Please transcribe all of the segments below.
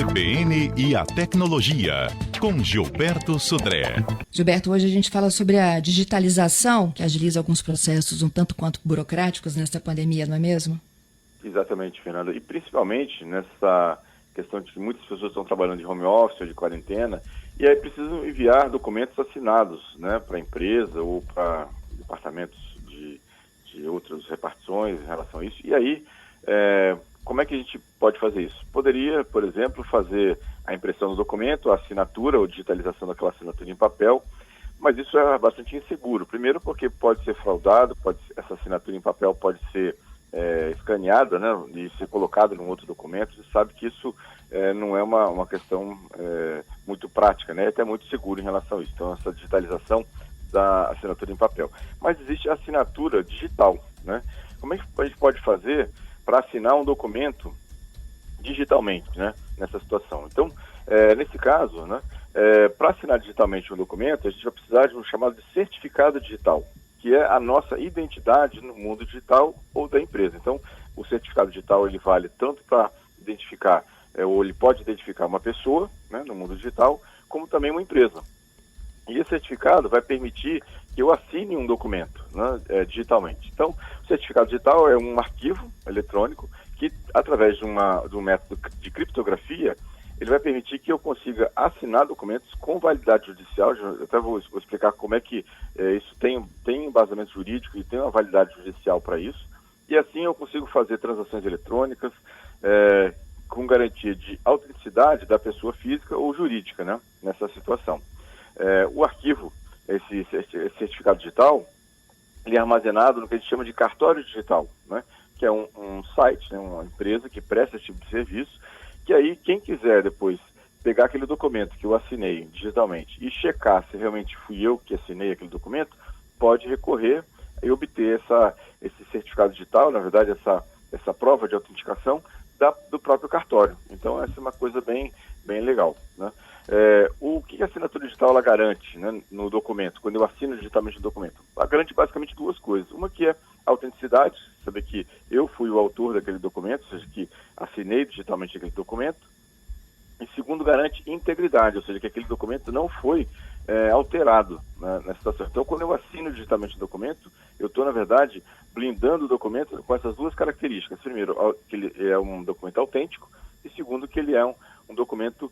CBN e a tecnologia, com Gilberto Sudré. Gilberto, hoje a gente fala sobre a digitalização, que agiliza alguns processos um tanto quanto burocráticos nesta pandemia, não é mesmo? Exatamente, Fernanda. E principalmente nessa questão de que muitas pessoas estão trabalhando de home office ou de quarentena, e aí precisam enviar documentos assinados, né, para a empresa ou para departamentos de outras repartições em relação a isso. E aí, como é que a gente pode fazer isso? Poderia, por exemplo, fazer a impressão do documento, a assinatura ou digitalização daquela assinatura em papel, mas isso é bastante inseguro. Primeiro porque pode ser fraudado, essa assinatura em papel pode ser escaneada, né, e ser colocada num outro documento. Você sabe que isso não é uma questão muito prática, né, é até muito seguro em relação a isso. Então, essa digitalização da assinatura em papel. Mas existe a assinatura digital, né? Como é que a gente pode fazer para assinar um documento digitalmente, né, nessa situação? Então, nesse caso, né, para assinar digitalmente um documento, a gente vai precisar de um chamado de certificado digital, que é a nossa identidade no mundo digital ou da empresa. Então, o certificado digital ele vale tanto para identificar, ou ele pode identificar uma pessoa, né, no mundo digital, como também uma empresa. E esse certificado vai permitir que eu assine um documento, né, digitalmente. Então, o certificado digital é um arquivo eletrônico que, através de um método de criptografia, ele vai permitir que eu consiga assinar documentos com validade judicial. Eu até vou explicar como é que isso tem embasamento jurídico e tem uma validade judicial para isso. E assim eu consigo fazer transações eletrônicas com garantia de autenticidade da pessoa física ou jurídica, né, nessa situação. O arquivo, esse certificado digital, ele é armazenado no que a gente chama de cartório digital, né, que é um site, né, uma empresa que presta esse tipo de serviço, que aí quem quiser depois pegar aquele documento que eu assinei digitalmente e checar se realmente fui eu que assinei aquele documento, pode recorrer e obter esse certificado digital, na verdade essa prova de autenticação do próprio cartório. Então essa é uma coisa bem legal, né? O que a assinatura digital ela garante, né, no documento, quando eu assino digitalmente o documento? Ela garante basicamente duas coisas. Uma que é a autenticidade, saber que eu fui o autor daquele documento, ou seja, que assinei digitalmente aquele documento. E segundo, garante integridade, ou seja, que aquele documento não foi alterado, né, nessa situação. Então, quando eu assino digitalmente o documento, eu estou, na verdade, blindando o documento com essas duas características. Primeiro, que ele é um documento autêntico, e segundo, que ele é um documento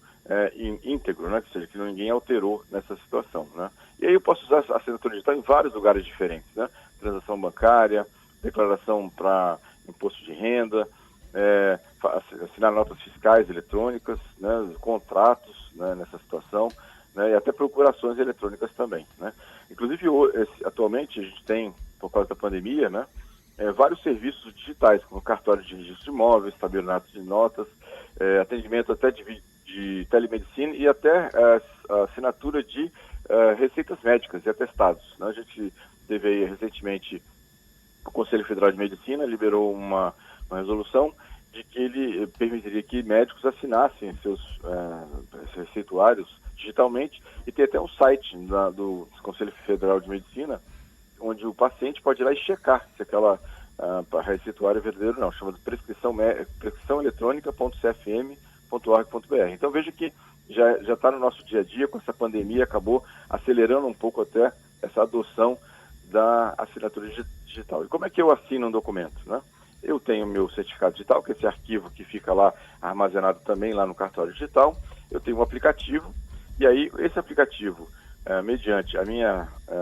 íntegro, né? Ou seja, que ninguém alterou nessa situação, né? E aí eu posso usar a assinatura digital em vários lugares diferentes, né? Transação bancária, declaração para imposto de renda, assinar notas fiscais eletrônicas, né? Contratos, né? Nessa situação, né? E até procurações eletrônicas também, né? Inclusive, atualmente, a gente tem, por causa da pandemia, né, vários serviços digitais, como cartório de registro de imóveis, tabelionato de notas, atendimento até de telemedicina e até a assinatura de receitas médicas e atestados, né? A gente teve aí recentemente, o Conselho Federal de Medicina liberou uma resolução de que ele permitiria que médicos assinassem seus receituários digitalmente, e tem até um site do Conselho Federal de Medicina onde o paciente pode ir lá e checar se aquela receituário é verdadeiro ou não, chama de prescriçãoeletrônica.cfm.org.br. Então veja que já está no nosso dia a dia. Com essa pandemia acabou acelerando um pouco até essa adoção da assinatura digital. E como é que eu assino um documento, né? Eu tenho meu certificado digital, que é esse arquivo que fica lá armazenado também lá no cartório digital. Eu tenho um aplicativo, e aí esse aplicativo, mediante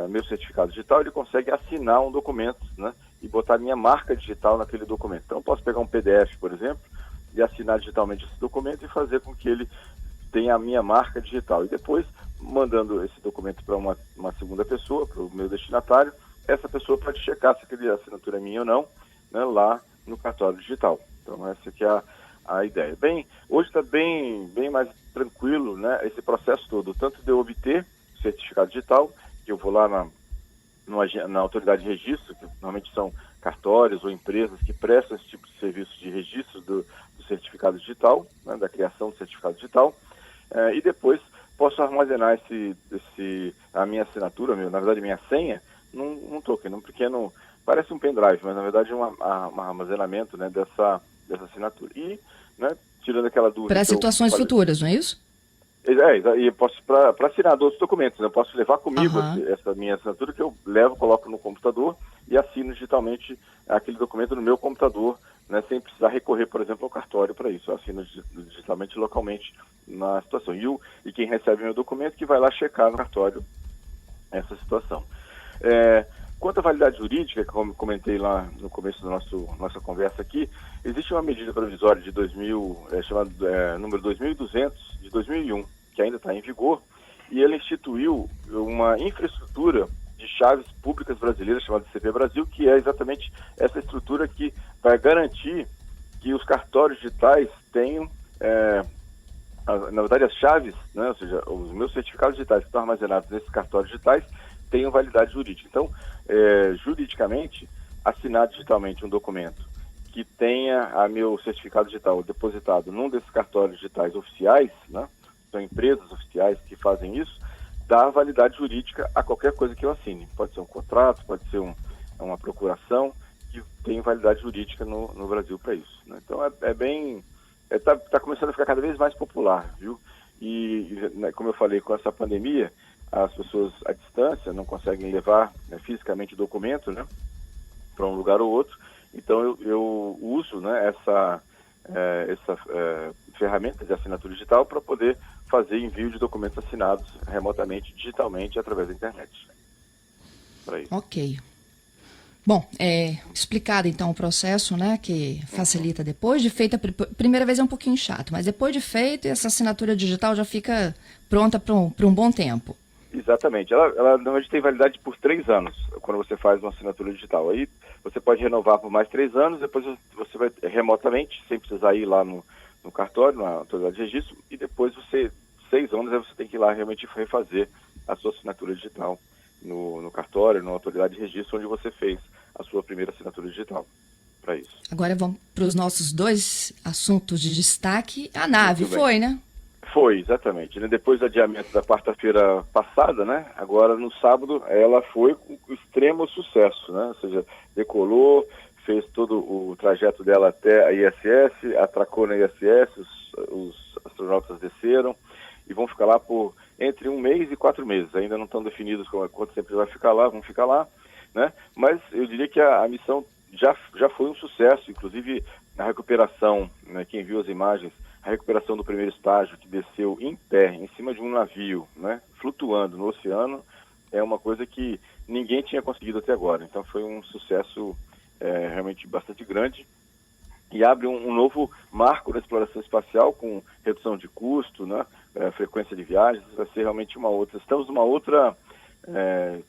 meu certificado digital, ele consegue assinar um documento, né, e botar minha marca digital naquele documento. Então eu posso pegar um PDF, por exemplo, e assinar digitalmente esse documento e fazer com que ele tenha a minha marca digital. E depois, mandando esse documento para uma segunda pessoa, para o meu destinatário, essa pessoa pode checar se aquela assinatura é minha ou não, né, lá no cartório digital. Então essa aqui é a ideia. Hoje está bem mais tranquilo, né, esse processo todo, tanto de eu obter o certificado digital, que eu vou lá na autoridade de registro, que normalmente são cartórios ou empresas que prestam esse tipo de serviço de registro do certificado digital, né, da criação do certificado digital, e depois posso armazenar a minha assinatura, na verdade minha senha, num token, num pequeno, parece um pendrive, mas na verdade é um armazenamento, né, dessa assinatura. E, né, tirando aquela dúvida. Para situações futuras, não é isso? E eu posso, para assinar outros documentos, né? Eu posso levar comigo essa minha assinatura, que eu levo, coloco no computador e assino digitalmente aquele documento no meu computador, né? Sem precisar recorrer, por exemplo, ao cartório para isso. Eu assino digitalmente, localmente, na situação. E quem recebe meu documento que vai lá checar no cartório essa situação. Quanto à validade jurídica, como comentei lá no começo da nossa conversa aqui, existe uma medida provisória de chamada número 2200, de 2001, que ainda está em vigor, e ele instituiu uma infraestrutura de chaves públicas brasileiras, chamada CP Brasil, que é exatamente essa estrutura que vai garantir que os cartórios digitais tenham, na verdade, as chaves, né, ou seja, os meus certificados digitais que estão armazenados nesses cartórios digitais, tenham validade jurídica. Então, juridicamente, assinar digitalmente um documento que tenha meu certificado digital depositado num desses cartórios digitais oficiais, né, são empresas oficiais que fazem isso, dá validade jurídica a qualquer coisa que eu assine. Pode ser um contrato, pode ser uma procuração, que tem validade jurídica no Brasil para isso, né? Então, está começando a ficar cada vez mais popular, viu? E né, como eu falei, com essa pandemia, as pessoas à distância não conseguem levar, né, fisicamente o documento, né, para um lugar ou outro. Então eu uso, né, essa ferramenta de assinatura digital para poder fazer envio de documentos assinados remotamente, digitalmente, através da internet. Para isso. Ok. Bom, explicado então o processo, né, que facilita depois de feita. Primeira vez é um pouquinho chato, mas depois de feito, essa assinatura digital já fica pronta para um bom tempo. Exatamente. Ela normalmente tem validade por 3 anos, quando você faz uma assinatura digital. Aí você pode renovar por mais 3 anos, depois você vai remotamente, sem precisar ir lá no cartório, na autoridade de registro, e depois 6 anos, aí você tem que ir lá realmente refazer a sua assinatura digital no cartório, na autoridade de registro, onde você fez a sua primeira assinatura digital, para isso. Agora vamos para os nossos 2 assuntos de destaque. A nave foi, né? Foi, exatamente. Depois do adiamento da quarta-feira passada, né? Agora no sábado ela foi com extremo sucesso, né? Ou seja, decolou, fez todo o trajeto dela até a ISS, atracou na ISS, os astronautas desceram e vão ficar lá por entre 1 mês e 4 meses. Ainda não estão definidos quanto tempo vai ficar lá, vão ficar lá, né? Mas eu diria que a missão já foi um sucesso, inclusive a recuperação, né? Quem viu as imagens, a recuperação do primeiro estágio, que desceu em pé, em cima de um navio, né, flutuando no oceano, é uma coisa que ninguém tinha conseguido até agora. Então foi um sucesso realmente bastante grande e abre um novo marco da exploração espacial com redução de custo, né, frequência de viagens. Vai ser realmente estamos numa outra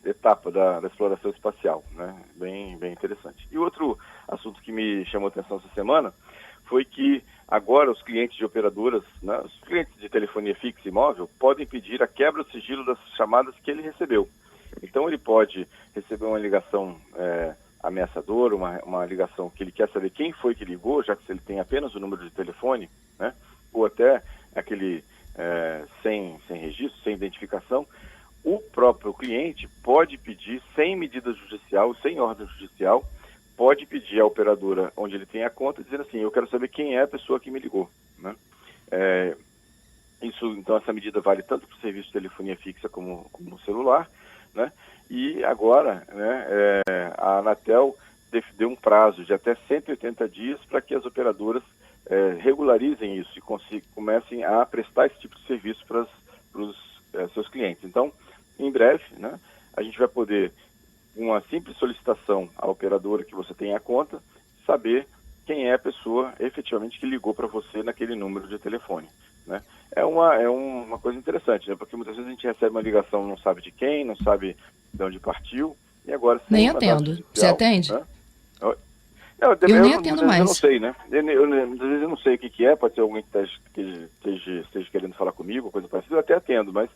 etapa da exploração espacial, né, bem interessante. E outro assunto que me chamou a atenção essa semana foi que agora os clientes de operadoras, né, os clientes de telefonia fixa e móvel, podem pedir a quebra do sigilo das chamadas que ele recebeu. Então ele pode receber uma ligação ameaçadora, uma ligação que ele quer saber quem foi que ligou, já que se ele tem apenas o número de telefone, né, ou até aquele sem registro, sem identificação, o próprio cliente pode pedir, sem medida judicial, sem ordem judicial, pode pedir à operadora onde ele tem a conta, dizendo assim, eu quero saber quem é a pessoa que me ligou, né? Então essa medida vale tanto para o serviço de telefonia fixa como no celular, né? E agora, né, a Anatel deu um prazo de até 180 dias para que as operadoras regularizem isso e comecem a prestar esse tipo de serviço para os seus clientes. Então, em breve, né, a gente vai poder, uma simples solicitação à operadora que você tem a conta, saber quem é a pessoa efetivamente que ligou para você naquele número de telefone, né? É uma coisa interessante, né? Porque muitas vezes a gente recebe uma ligação, não sabe de quem, não sabe de onde partiu, e agora... Nem atendo. Você atende? Né? Eu nem atendo mais. Eu não sei, né? Muitas vezes eu não sei o que é, pode ser alguém que esteja querendo falar comigo, coisa parecida, eu até atendo, mas...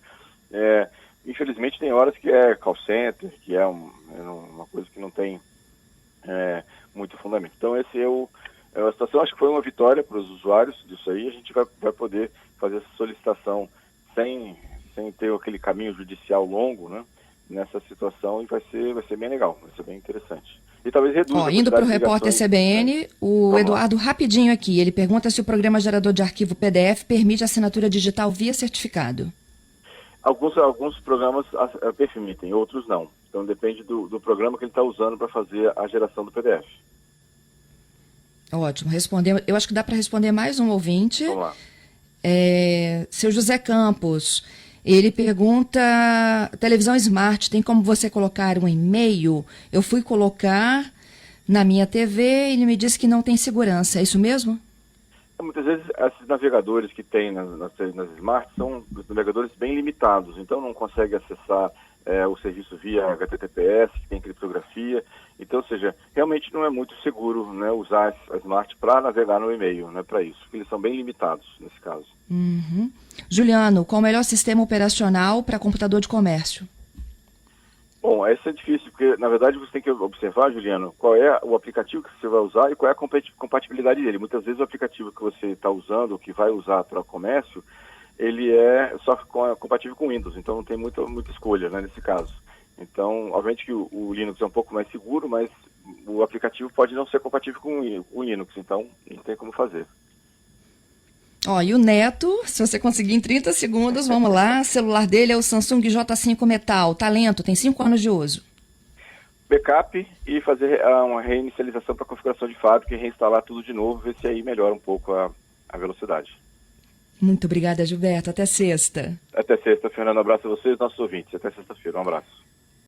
infelizmente tem horas que é call center, que é uma coisa que não tem muito fundamento. Então esse a situação, acho que foi uma vitória para os usuários disso aí. A gente vai poder fazer essa solicitação sem ter aquele caminho judicial longo, né, nessa situação, e vai ser bem legal, vai ser bem interessante. E talvez reduza Indo para o repórter ligações, CBN, né? o Vamos Eduardo rapidinho aqui, ele pergunta se o programa gerador de arquivo PDF permite assinatura digital via certificado. Alguns programas permitem, outros não. Então depende do programa que ele está usando para fazer a geração do PDF. Ótimo, respondeu. Eu acho que dá para responder mais um ouvinte. Vamos lá. Seu José Campos, ele pergunta, televisão Smart, tem como você colocar um e-mail? Eu fui colocar na minha TV e ele me disse que não tem segurança, é isso mesmo? Muitas vezes esses navegadores que tem nas Smart são navegadores bem limitados, então não consegue acessar o serviço via HTTPS, que tem criptografia. Então, ou seja, realmente não é muito seguro, né, usar a Smart para navegar no e-mail, né, para isso, porque eles são bem limitados nesse caso. Uhum. Juliano, qual o melhor sistema operacional para computador de comércio? Bom, essa é difícil, porque na verdade você tem que observar, Juliano, qual é o aplicativo que você vai usar e qual é a compatibilidade dele. Muitas vezes o aplicativo que você está usando, ou que vai usar para o comércio, ele é só compatível com Windows, então não tem muita escolha, né, nesse caso. Então, obviamente que o Linux é um pouco mais seguro, mas o aplicativo pode não ser compatível com o Linux, então não tem como fazer. E o Neto, se você conseguir em 30 segundos, vamos lá, o celular dele é o Samsung J5 Metal, talento, tem 5 anos de uso. Backup e fazer uma reinicialização para configuração de fábrica e reinstalar tudo de novo, ver se aí melhora um pouco a velocidade. Muito obrigada, Gilberto. Até sexta. Até sexta, Fernando. Um abraço a vocês e nossos ouvintes. Até sexta-feira. Um abraço.